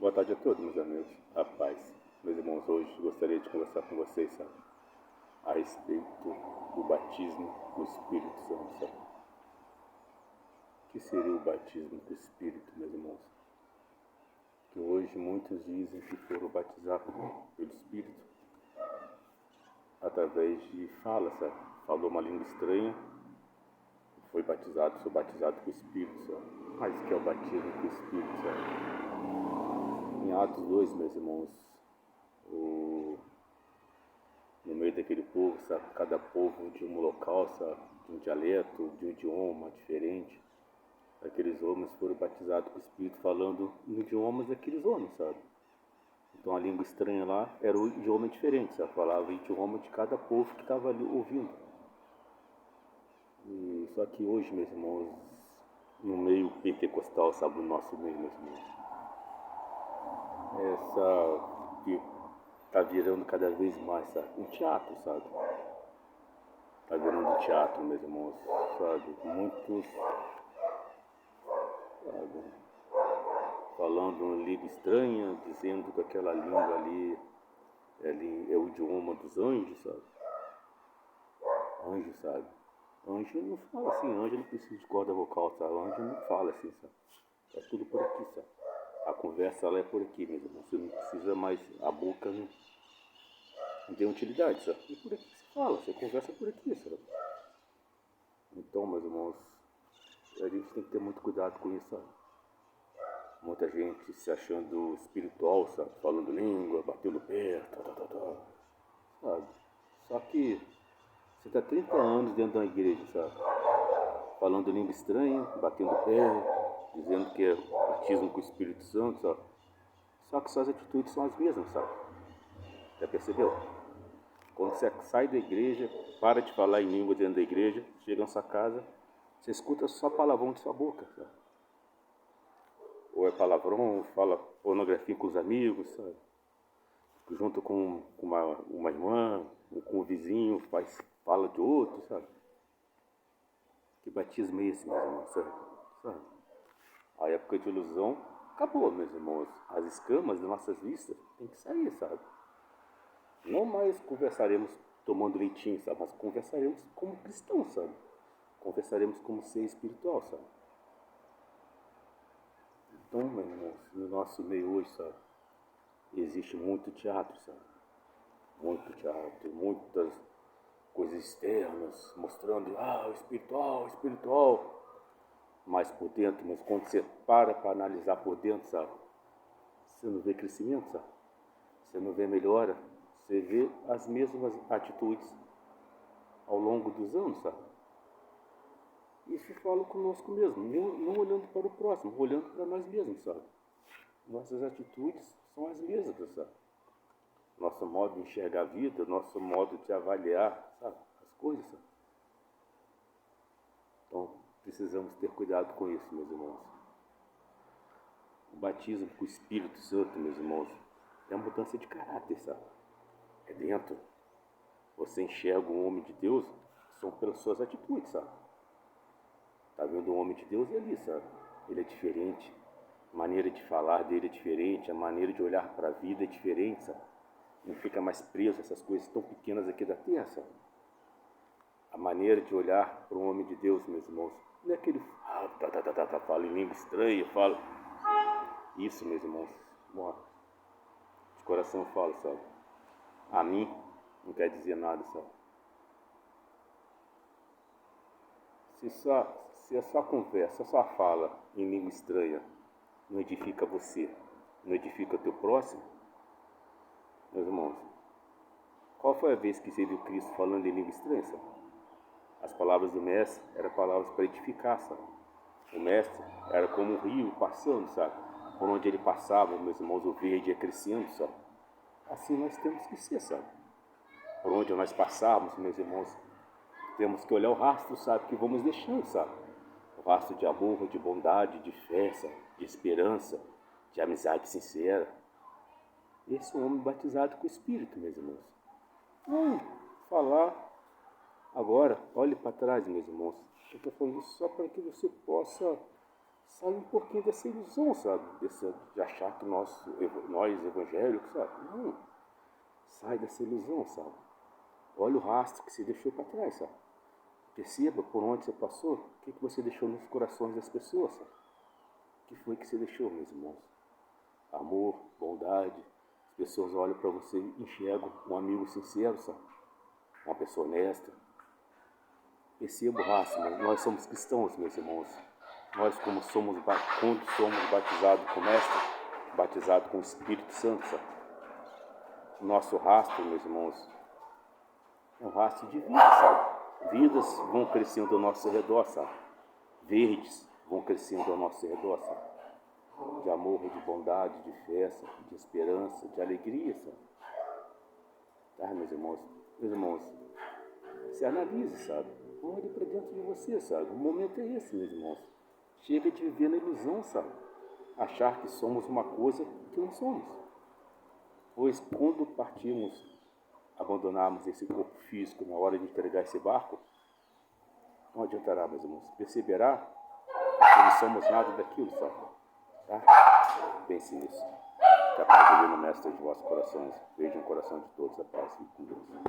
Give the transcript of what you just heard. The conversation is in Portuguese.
Boa tarde a todos, meus amigos. Rapaz, meus irmãos, hoje gostaria de conversar com vocês, sabe, a respeito do batismo com o Espírito Santo, sabe? O que seria o batismo com o Espírito, meus irmãos? Que hoje muitos dizem que foram batizados pelo Espírito através de fala, sabe? Falou uma língua estranha, foi batizado, sou batizado com o Espírito, sabe? Mas o que é o batismo com o Espírito, sabe? Em Atos 2, meus irmãos, no meio daquele povo, sabe? Cada povo de um local, sabe? De um dialeto, de um idioma diferente. Aqueles homens foram batizados com o Espírito falando no idioma daqueles homens, sabe? Então a língua estranha lá era um idioma diferente, sabe? Falava o idioma de cada povo que estava ali ouvindo. E só que hoje, meus irmãos, no meio pentecostal, sabe? No nosso meio, meus irmãos, essa que tá virando cada vez mais, sabe? Um teatro, sabe? Tá virando um teatro, meus irmãos, sabe? Muitos, sabe? Falando uma língua estranha, dizendo que aquela língua ali é o idioma dos anjos, sabe? Anjo, sabe? Anjo não fala assim, anjo não precisa de corda vocal, sabe? Anjo não fala assim, sabe? É tudo por aqui, sabe? A conversa ela é por aqui, meus irmãos. Você não precisa mais, a boca não tem utilidade, sabe? E por aqui você fala, você conversa por aqui, sabe? Então, meus irmãos, a gente tem que ter muito cuidado com isso, sabe? Muita gente se achando espiritual, sabe? Falando língua, batendo pé, sabe? Só que você está 30 anos dentro de uma igreja, sabe? Falando língua estranha, batendo pé, dizendo que é batismo com o Espírito Santo, sabe? Só que suas atitudes são as mesmas, sabe? Já percebeu? Quando você sai da igreja, para de falar em língua dentro da igreja, chega na sua casa, você escuta só palavrão de sua boca, sabe? Ou é palavrão, fala pornografia com os amigos, sabe? Junto com uma irmã, ou com o vizinho, fala de outro, sabe? Que batismo é esse, meus irmãos, sabe? A época de ilusão acabou, meus irmãos. As escamas das nossas vistas tem que sair, sabe? Não mais conversaremos tomando leitinho, sabe? Mas conversaremos como cristãos, sabe? Conversaremos como ser espiritual, sabe? Então, meus irmãos, no nosso meio hoje, sabe? Existe muito teatro, sabe? Muito teatro, muitas coisas externas, mostrando, espiritual, espiritual. Mas por dentro, mas quando você para analisar por dentro, sabe? Você não vê crescimento, sabe? Você não vê melhora. Você vê as mesmas atitudes ao longo dos anos, sabe? Isso fala conosco mesmo, não olhando para o próximo, olhando para nós mesmos, sabe? Nossas atitudes são as mesmas, sabe? Nosso modo de enxergar a vida, nosso modo de avaliar, sabe? As coisas, sabe? Então, precisamos ter cuidado com isso, meus irmãos. O batismo com o Espírito Santo, meus irmãos, é uma mudança de caráter, sabe? É dentro. Você enxerga um homem de Deus, são pelas suas atitudes, sabe? Tá vendo um homem de Deus ali, sabe? Ele é diferente. A maneira de falar dele é diferente, a maneira de olhar para a vida é diferente, sabe? Não fica mais preso a essas coisas tão pequenas aqui da terra, sabe? A maneira de olhar para um homem de Deus, meus irmãos, não é aquele fala em língua estranha, fala. Isso, meus irmãos, de coração eu falo, sabe? A mim não quer dizer nada, sabe? Se a sua conversa, a sua fala em língua estranha não edifica você, não edifica o teu próximo, meus irmãos, qual foi a vez que você viu Cristo falando em língua estranha, sabe? As palavras do mestre eram palavras para edificar, sabe? O mestre era como um rio passando, sabe? Por onde ele passava, meus irmãos, o verde ia crescendo, sabe? Assim nós temos que ser, sabe? Por onde nós passarmos, meus irmãos, temos que olhar o rastro, sabe? Que vamos deixando, sabe? O rastro de amor, de bondade, de fé, sabe? De esperança, de amizade sincera. Esse é um homem batizado com o Espírito, meus irmãos. Não falar agora, olhe para trás, meus irmãos. Eu estou falando isso só para que você possa sai um pouquinho dessa ilusão, sabe? De achar que nós evangélicos, sabe? Não. Sai dessa ilusão, sabe? Olha o rastro que você deixou para trás, sabe? Perceba por onde você passou, o que você deixou nos corações das pessoas, sabe? O que foi que você deixou, meus irmãos? Amor, bondade. As pessoas olham para você e enxergam um amigo sincero, sabe? Uma pessoa honesta. Perceba o rastro, mas nós somos cristãos, meus irmãos. Nós, quando somos batizados com o Mestre, batizados com o Espírito Santo, sabe? O nosso rastro, meus irmãos, é um rastro de vida, sabe? Vidas vão crescendo ao nosso redor, sabe? Verdes vão crescendo ao nosso redor, sabe? De amor, de bondade, de festa, de esperança, de alegria, sabe? Tá, meus irmãos? Meus irmãos, se analise, sabe? Olhe para dentro de você, sabe? O momento é esse, meus irmãos. Chega de viver na ilusão, sabe? Achar que somos uma coisa que não somos. Pois quando partimos, abandonarmos esse corpo físico na hora de entregar esse barco, não adiantará, meus irmãos. Perceberá que não somos nada daquilo, sabe? Tá? Pense nisso. Que a paz do Mestre de vossos corações. Veja o coração de todos a paz e com Deus.